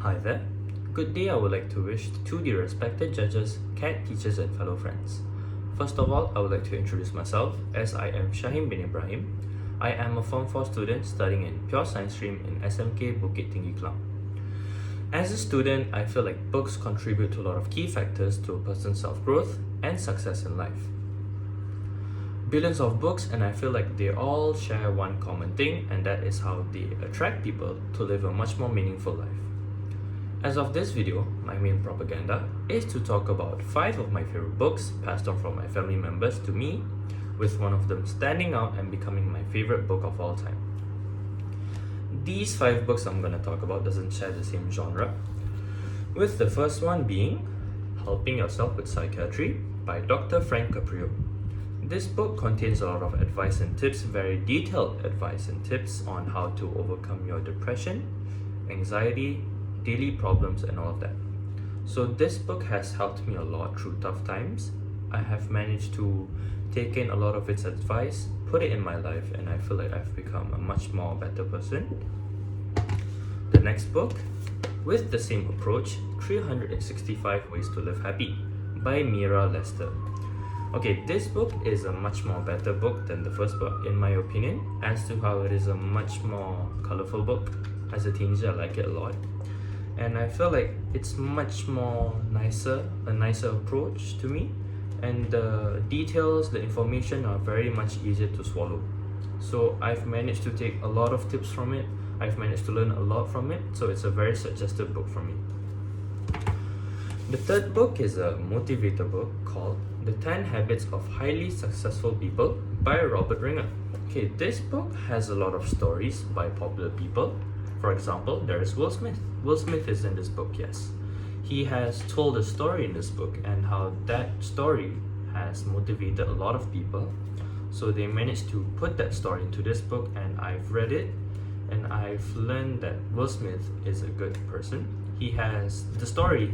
Hi there. Good day I would like to wish to the respected judges, CAT teachers and fellow friends. First of all, I would like to introduce myself as I am Shaheem bin Ibrahim. I am a Form 4 student studying in Pure Science stream in SMK Bukit, Tinggi, Klang. As a student, I feel like books contribute to a lot of key factors to a person's self-growth and success in life. Billions of books, and I feel like they all share one common thing, and that is how they attract people to live a much more meaningful life. As of this video, my main propaganda is to talk about 5 of my favorite books passed on from my family members to me, with one of them standing out and becoming my favorite book of all time. These 5 books I'm going to talk about doesn't share the same genre, with the first one being Helping Yourself with Psychiatry by Dr. Frank Caprio. This book contains a lot of advice and tips, very detailed advice and tips on how to overcome your depression, anxiety, daily problems and all of that. So this book has helped me a lot through tough times. I have managed to take in a lot of its advice, put it in my life, and I feel like I've become a much more better person. The next book, with the same approach, 365 Ways to Live Happy by Mira Lester. Okay, this book is a much more better book than the first book in my opinion, as to how it is a much more colorful book. As a teenager, I like it a lot. And I feel like it's much more a nicer approach to me, and the details, the information are very much easier to swallow. So I've managed to take a lot of tips from it, I've managed to learn a lot from it, so it's a very suggestive book for me. The third book is a motivator book called The 10 Habits of Highly Successful People by Robert Ringer. Okay, this book has a lot of stories by popular people. For example, there is Will Smith. Will Smith is in this book, yes. He has told a story in this book and how that story has motivated a lot of people. So they managed to put that story into this book, and I've read it and I've learned that Will Smith is a good person. He has the story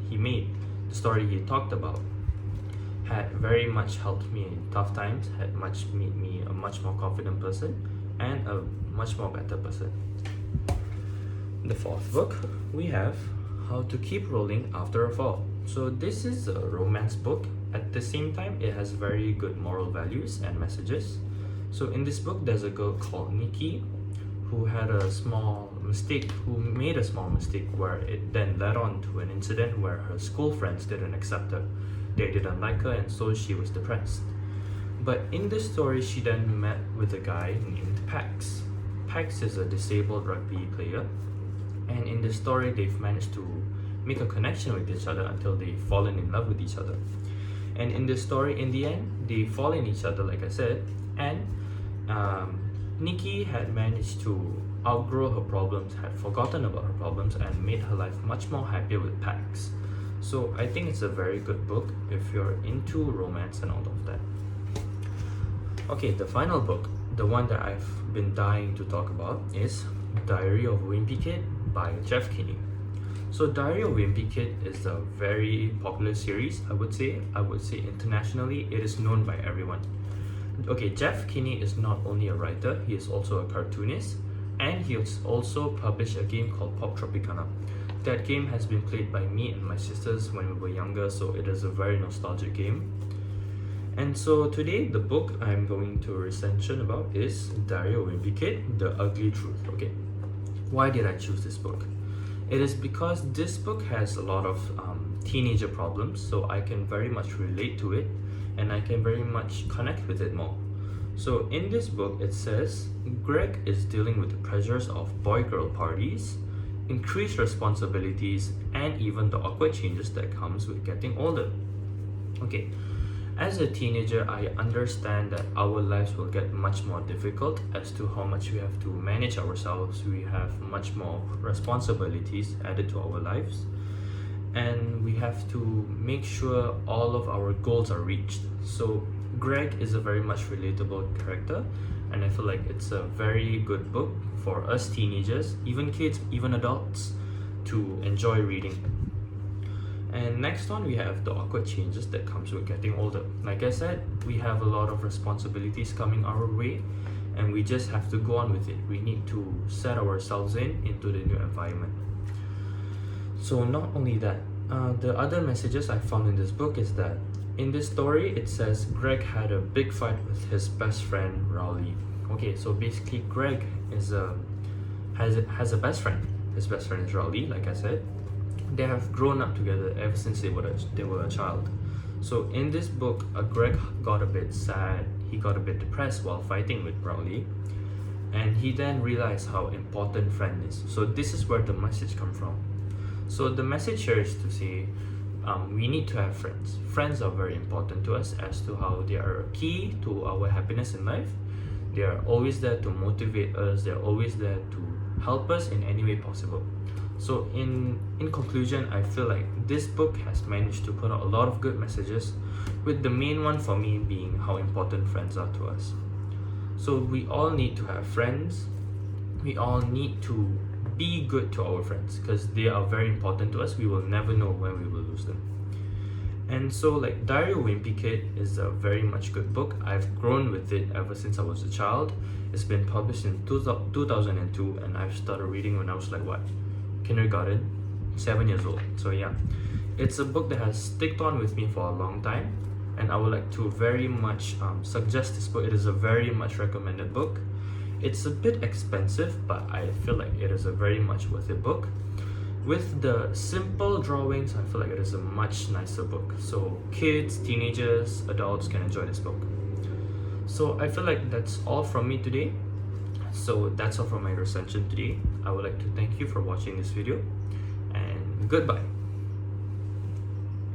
he made, the story he talked about, had very much helped me in tough times, had much made me a much more confident person and a much more better person. The fourth book, we have How to Keep Rolling After a Fall. So this is a romance book. At the same time, it has very good moral values and messages. So in this book, there's a girl called Nikki who made a small mistake where it then led on to an incident where her school friends didn't accept her. They didn't like her, and so she was depressed. But in this story, she then met with a guy named Pax. Pax is a disabled rugby player, and in the story they've managed to make a connection with each other until they've fallen in love with each other. And in this story, in the end, they fall in each other, like I said, and Nikki had managed to outgrow her problems, had forgotten about her problems, and made her life much more happier with Pax. So I think it's a very good book if you're into romance and all of that. Okay, the final book, the one that I've been dying to talk about, is Diary of a Wimpy Kid by Jeff Kinney. So Diary of a Wimpy Kid is a very popular series, I would say internationally it is known by everyone. Okay, Jeff Kinney is not only a writer, he is also a cartoonist, and he has also published a game called Pop Tropicana. That game has been played by me and my sisters when we were younger, so it is a very nostalgic game. And so today, the book I'm going to recension about is Diary of a Wimpy Kid, The Ugly Truth. Okay, why did I choose this book? It is because this book has a lot of teenager problems, so I can very much relate to it and I can very much connect with it more. So in this book, it says Greg is dealing with the pressures of boy-girl parties, increased responsibilities, and even the awkward changes that comes with getting older. Okay, as a teenager, I understand that our lives will get much more difficult as to how much we have to manage ourselves. We have much more responsibilities added to our lives, and we have to make sure all of our goals are reached. So Greg is a very much relatable character, and I feel like it's a very good book for us teenagers, even kids, even adults, to enjoy reading. And next one, we have the awkward changes that comes with getting older. Like I said, we have a lot of responsibilities coming our way, and we just have to go on with it. We need to set ourselves into the new environment. So not only that, the other messages I found in this book is that in this story it says Greg had a big fight with his best friend Rowley. Okay, so basically Greg is has a best friend. His best friend is Rowley, like I said. They have grown up together ever since they were a child. So in this book, Greg got a bit sad. He got a bit depressed while fighting with Rowley, and he then realized how important friend is. So this is where the message come from. So the message here is to say, we need to have friends. Friends are very important to us as to how they are a key to our happiness in life. They are always there to motivate us. They are always there to help us in any way possible. So in conclusion, I feel like this book has managed to put out a lot of good messages, with the main one for me being how important friends are to us. So we all need to have friends. We all need to be good to our friends because they are very important to us. We will never know when we will lose them. And so like Diary of a Wimpy Kid is a very much good book. I've grown with it ever since I was a child. It's been published in 2002 and I've started reading when I was like what? Kindergarten, 7 years old. So yeah, it's a book that has sticked on with me for a long time, and I would like to very much suggest this book. It is a very much recommended book. It's a bit expensive, but I feel like it is a very much worth it book. With the simple drawings, I feel like it is a much nicer book. So kids, teenagers, adults can enjoy this book. So I feel like that's all from me today. So that's all from my recension today. I would like to thank you for watching this video, and goodbye.